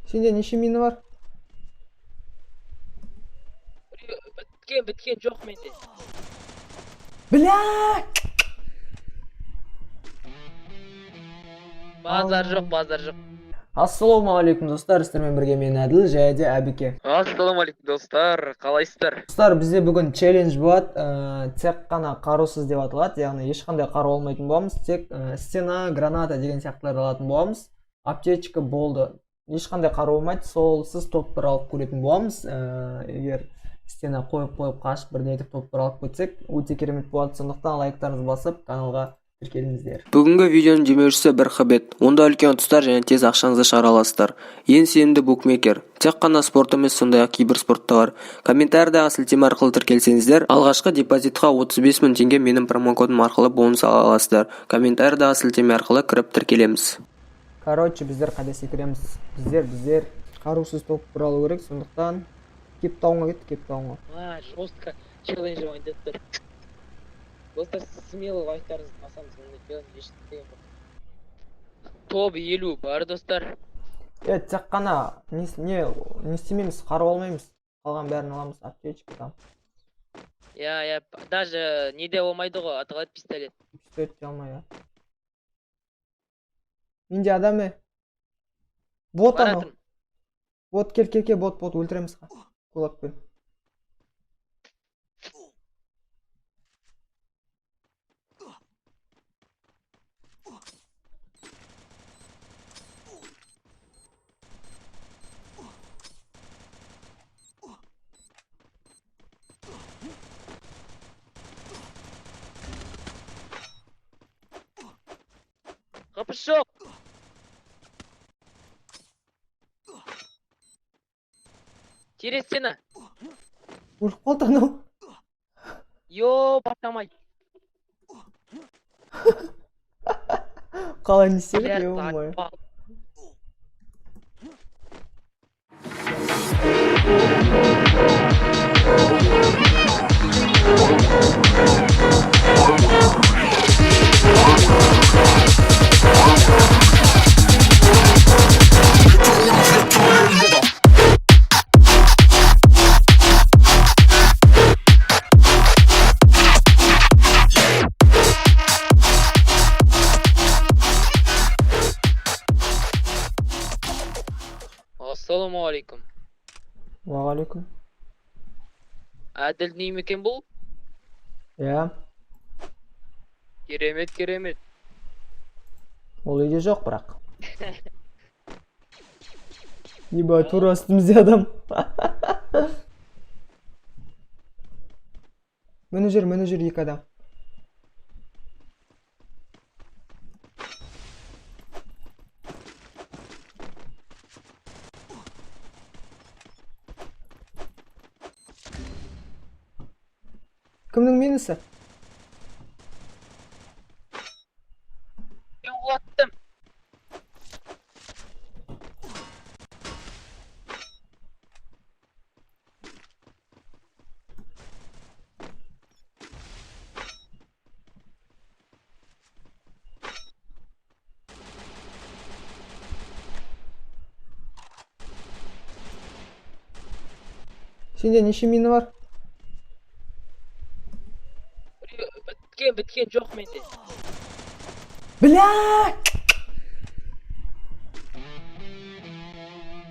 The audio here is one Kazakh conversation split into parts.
Sende неше мина var? Bitken жоқ менде. Бля! Базар жоқ. Ассалаумағалейкум достар, сіздермен бірге мен Әділ және де Әбіке. Ассалаумағалейкум достар, қалайсыздар? Достар, бізде бүгін челлендж болады, тек қана қарусыз деп аталады, яғни ешқандай қару алмайтын боламыз, тек стена, граната деген сияқтыларды алатын боламыз. Аптечка болды. Ешқандай қару болмайды, солсыз топпар алып көретін боламыз. Егер стена қойып қашып бірдеңе етіп топпар алып кетсек, өте керемет болады. Сондықтан лайктарыңызды басып, каналға тіркеліңіздер. Бүгінгі видеоның демеушісі бір хабет. Онда үлкен ұтыстар және тез ақшаңызды шығара аласыздар. Ең сенімді букмекер. Тек қана спорт емес, сондай-ақ кейбір спортта бар. Комментариядағы сілтеме арқылы тіркелсеңіздер, алғашқы депозитқа 35 000 теңге менің промокодым арқылы бонус ала аласыздар. Комментариядағы сілтеме арқылы кіріп тіркелеміз. Короче, біздер қайда секіреміз? Біздер қарусыз топпар алу керек, сондықтан Кейптаунға кетті, Кейптаунға. Жестко челлендж ойнап тұр. Достар, смело лайктарыңызды басамыз, ондай челлендж ештеңе жоқ. Топ 50 бар достар. Тек қана не істемейміз, қару алмаймыз. Қалған бәрін аламыз, аптечка там. Я, даже неде болмайды ғой, аталады пистолет. Пистолет те алмай, я. Менде адамы. Бот анау. Баратын. Бот, кел, бот, өлтіреміз қа. Кулакпен. Қапыс жоқ. Терес сені. Өліп қалды анау. Батамай. Қалай не істедік, ё-моё. Ассалаумағалейкум. Уағалейкум. Әділ ней екен бұл? Я. Керемет. Ол үйде жоқ бірақ. Еба, тура үстімізде адам. Менеджер екі адам. Кімнің менісі? Мен құлаттым. Сенде неше мина бар? Bitken жоқ менде. Бля!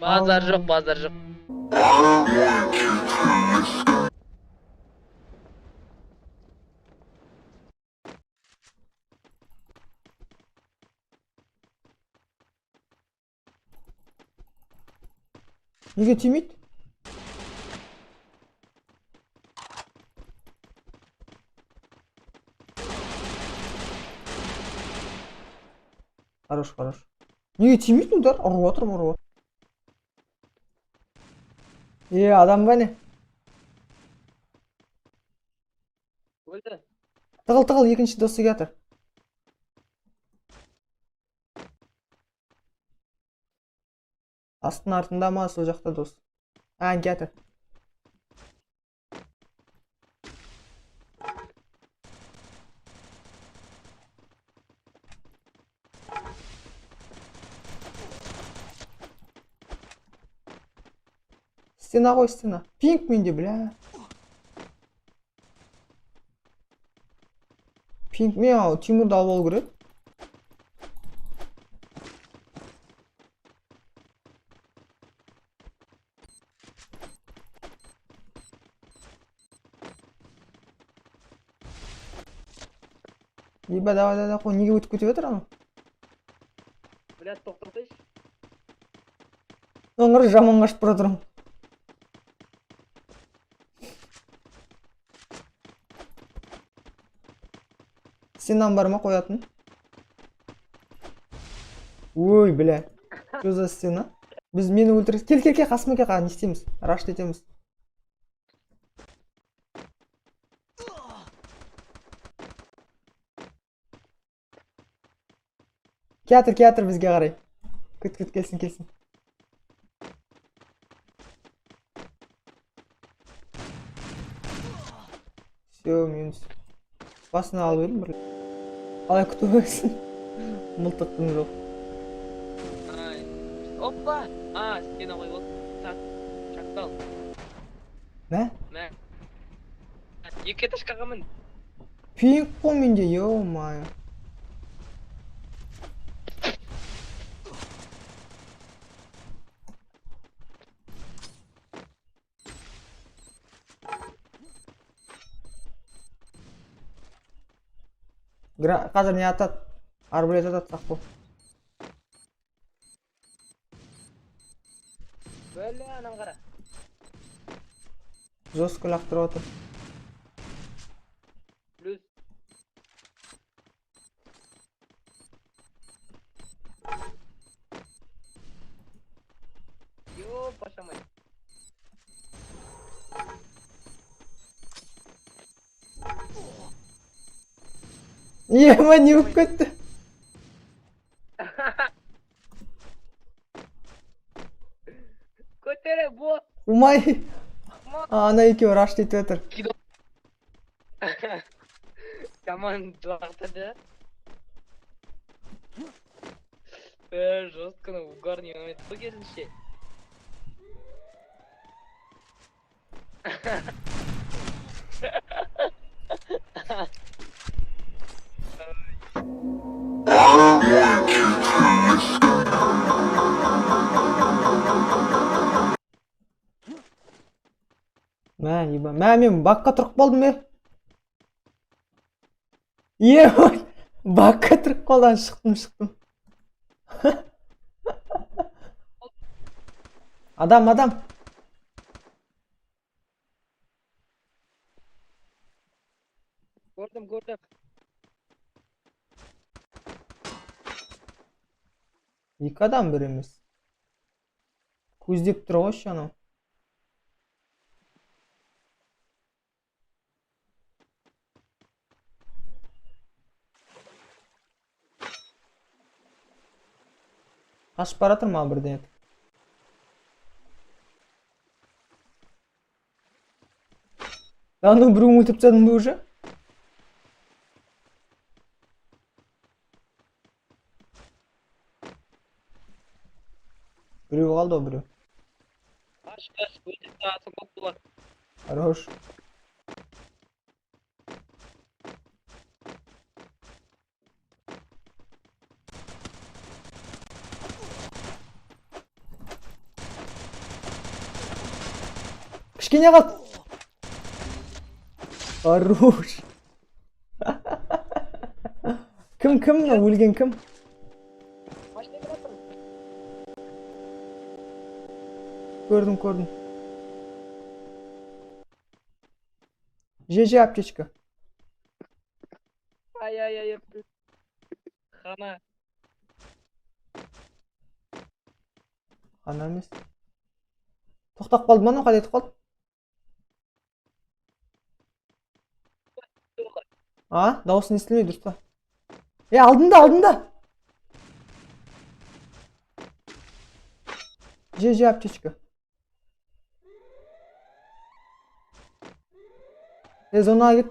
Базар жоқ. Неге тимейді? Хорош. Неге тимейді удар? Ұрып отырмын. Адам ба не? Өлді. Тығыл, екінші досы келатыр. Астың артында ма, сол жақта дос? Келатыр. Стена ғой, стена. Пинг менде, бля. Пинг мен ау Тимурды алып алу керек. Еба, давай, қой, неге өтіп кетіп жатыр ана? Блядь, тоқтатайшы. Оңыр жаман қашып бара тұрмын. Стенам бар ма қоятын? Ой, бля. Что за стена? Біз мені өлтіресіз. Кел, қасыма кел, не істейміз? Рашт етеміз. Театр бізге қарай. Күт, келсін. Все, минус. Басына алып едім бір. Қалай күтіп өсін? Мылтықтың жоқ. Опа! Стена қойып ал. Шақтал. Мә? Екі этажға мін. Пинг қой менде, ё-майо. Қазір не атады? Арбалет атады, сақ бол. Бөлі анан қара. Жестко лақтырып отыр. Плюс. Йо, пашамай. Ема, не болып кетті? Көтере, бот. Умай. Ана екеуі рашт етіп отыр. Жаман лақтырды. Жестко, угарный момент. Бұл керінше. Мә, еба. Мә, мен бакқа тұрып қалдым, Ема, бакқа тұрып қалдан шықтым. Адам. Көрдім. Екі адам бір емес. Көздеп тұр ғой анау. Қашып бара жатыр ма бірден? Аны біреуін өлтіріп тастадың ба уже? Біреу қалды ғой, біреу. Аш, өте сағаты көп болады. Хорош. Кішкене қалды. Хорош. Кім, өлген кім? Машина келатыр. Көрдім. ЖЖ аптечка. Ай. Хана. Қана емес. Тоқтап қалды ма, қайда етіп қалды? Дауысын естілмей дұрыс па? Алдында. ЖЖ аптечка. Зонаға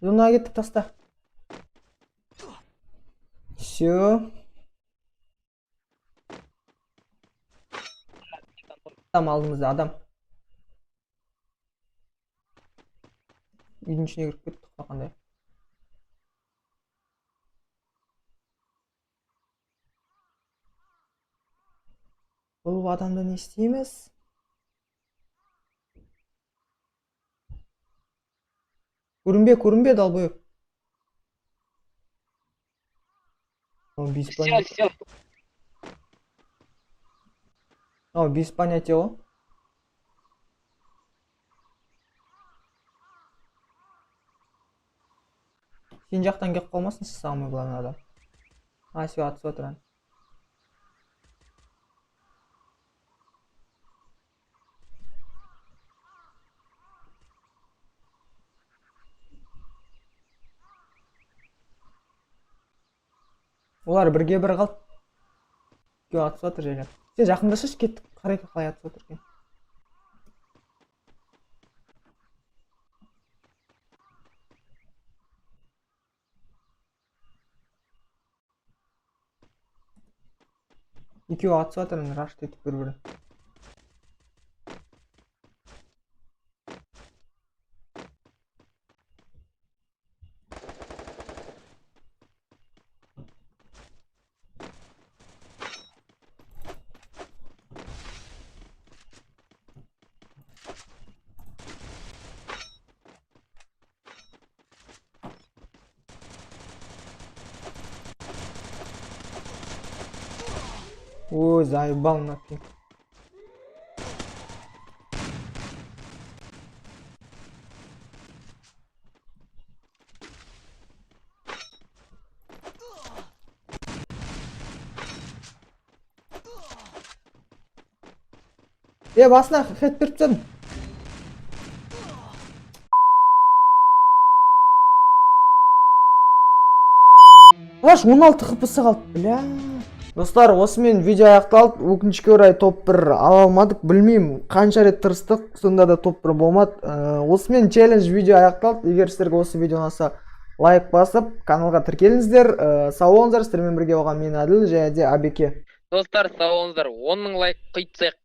кеттік, таста. Все. Адам алдымызда, адам. Үйдің ішіне кіріп кеттік па қандай? Бұл адамды не істейміз? Көрінбе, долбоеб. Без понятия. Все. Без понятия ғой. Сен жақтан келіп қалмасын, самый главный адам. Все, атысып отырған. Олар бірге бір қалды. Атысып отыр жайлап. Сен жақындашшы, кеттік. Қарай қалай атысып отыр екен. Екеуі атысып отыр, рашт етіп бір-бірі. Ой, заебал нафиг. Басына хет беріп тастадым. Лаш 16 хпс қалды, бля. Достар, осымен видео аяқталды. Өкінішке орай топ 1 ала алмадық. Білмеймін, қанша рет тырыстық, сонда да топ 1 болмады. Осымен челлендж видео аяқталды. Егер сіздерге осы видео ұнаса, лайк басып, каналға тіркеліңіздер. Сау болыңыздар, сіздермен бірге болған мен Әділ және де Абеке. Достар, сау болыңыздар. 10 000 лайк құйтсақ